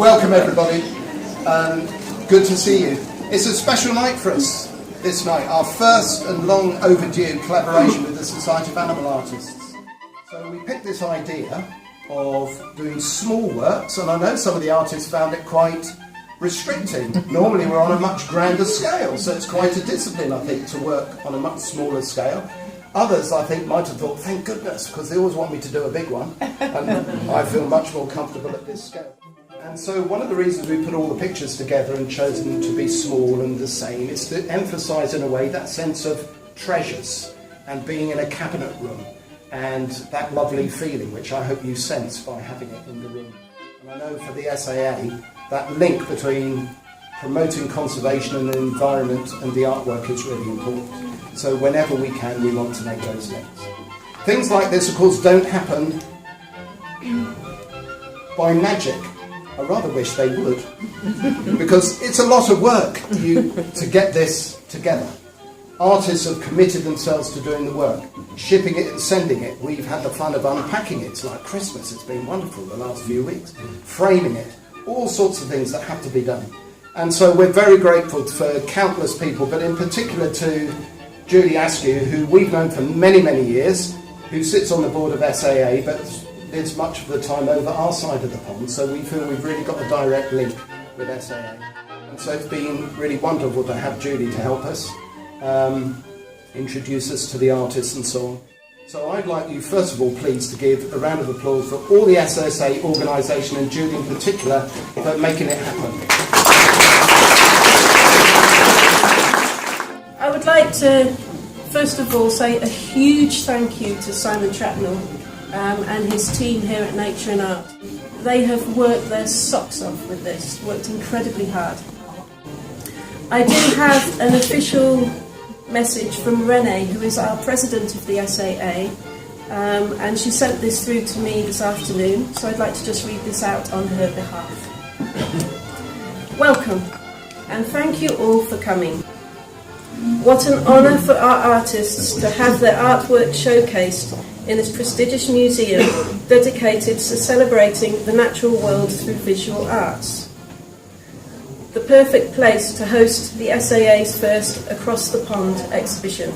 Welcome everybody, good to see you. It's a special night for us this night, our first and long overdue collaboration with the Society of Animal Artists. So we picked this idea of doing small works, and I know some of the artists found it quite restricting. Normally we're on a much grander scale, so it's quite a discipline, I think, to work on a much smaller scale. Others, I think, might have thought, thank goodness, because they always want me to do a big one, and I feel much more comfortable at this scale. And so one of the reasons we put all the pictures together and chosen them to be small and the same is to emphasise in a way that sense of treasures and being in a cabinet room and that lovely feeling which I hope you sense by having it in the room. And I know for the SAA that link between promoting conservation and the environment and the artwork is really important. So whenever we can, we want to make those links. Things like this, of course, don't happen by magic. I rather wish they would, because it's a lot of work to get this together. Artists have committed themselves to doing the work, shipping it and sending it. We've had the fun of unpacking it. It's like Christmas. It's been wonderful the last few weeks. Framing it, all sorts of things that have to be done. And so we're very grateful for countless people, but in particular to Julie Askew, who we've known for many, many years, who sits on the board of SAA, but is much of the time over our side of the pond, so we feel we've really got a direct link with SAA. And so it's been really wonderful to have Julie to help us, introduce us to the artists and so on. So I'd like you, first of all, please, to give a round of applause for all the SSA organisation, and Julie in particular, for making it happen. I would like to, first of all, say a huge thank you to Simon Trapnell and his team here at Nature and Art. They have worked their socks off with this, worked incredibly hard. I do have an official message from Renee, who is our president of the SAA, and she sent this through to me this afternoon, so I'd like to just read this out on her behalf. Welcome, and thank you all for coming. What an honour for our artists to have their artwork showcased in this prestigious museum dedicated to celebrating the natural world through visual arts. The perfect place to host the SAA's first Across the Pond exhibition.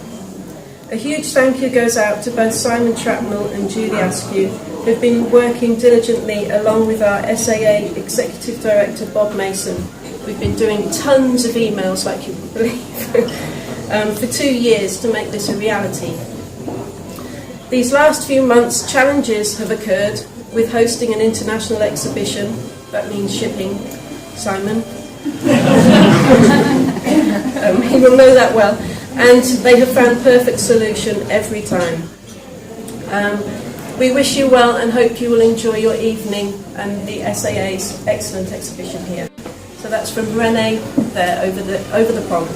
A huge thank you goes out to both Simon Trapnell and Julie Askew, who've been working diligently along with our SAA Executive Director Bob Mason. We've been doing tons of emails, like you would believe, for 2 years to make this a reality. These last few months, challenges have occurred with hosting an international exhibition. That means shipping, Simon. He will know that well. And they have found perfect solution every time. We wish you well and hope you will enjoy your evening and the SAA's excellent exhibition here. So that's from Renee there over the pond.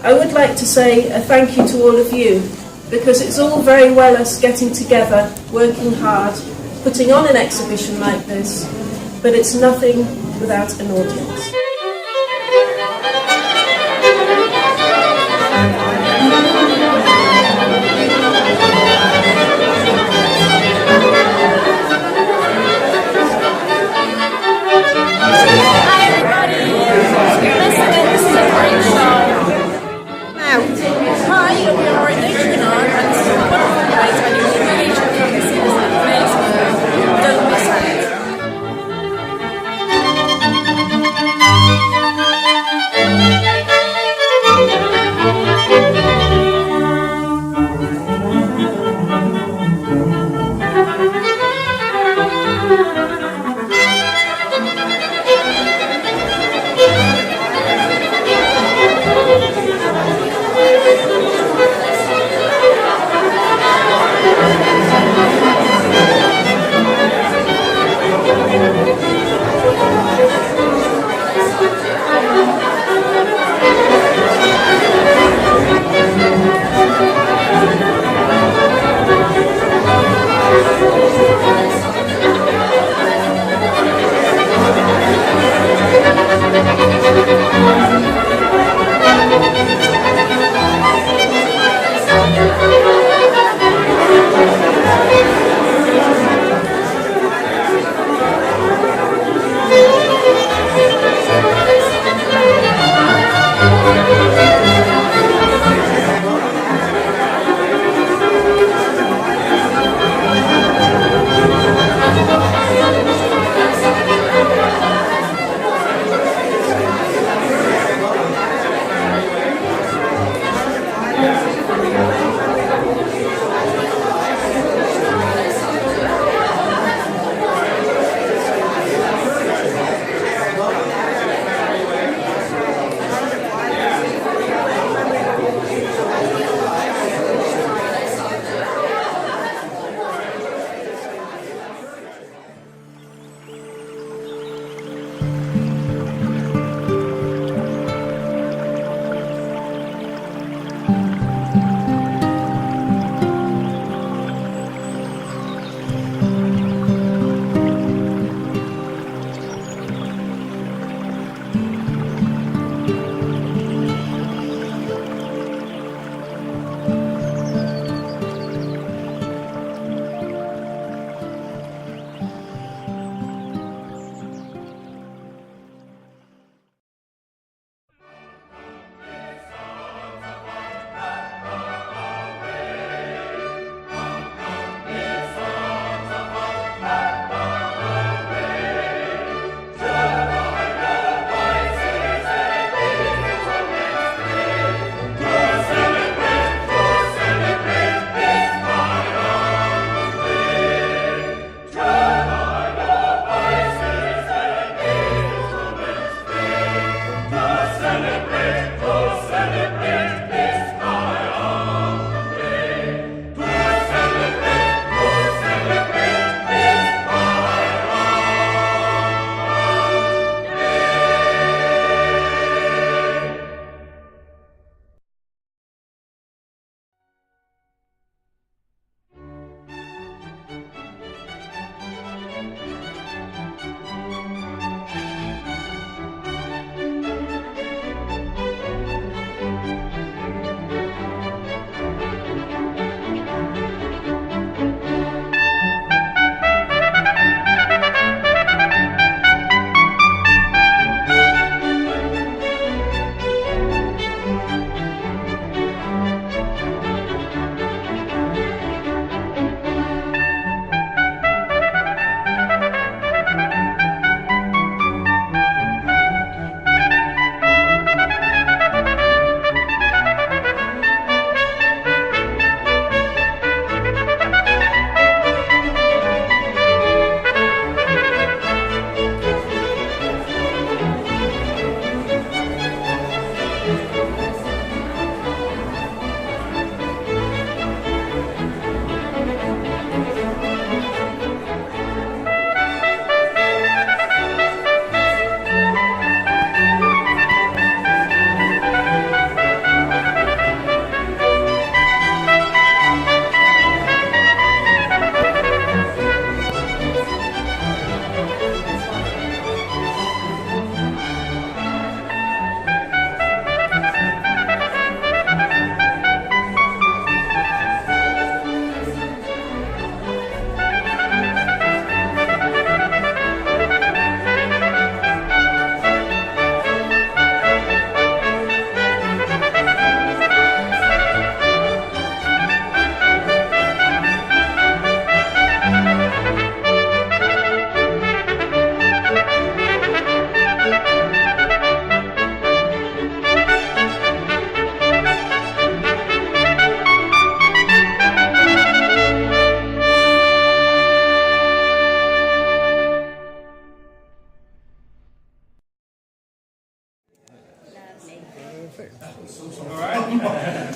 I would like to say a thank you to all of you, because it's all very well us getting together, working hard, putting on an exhibition like this, but it's nothing without an audience.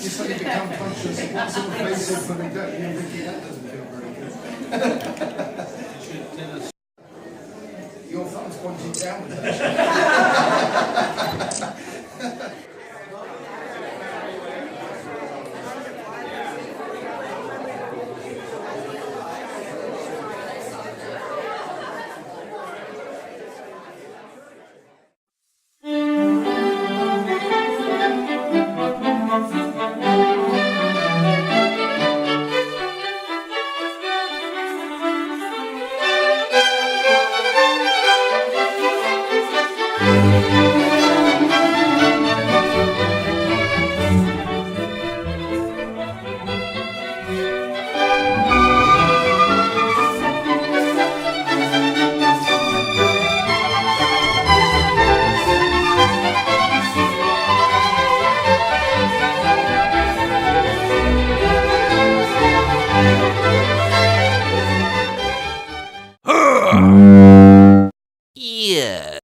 You suddenly become conscious of what sort of face you're putting down. You're thinking that doesn't feel very good. Your thumb's pointing downwards, actually.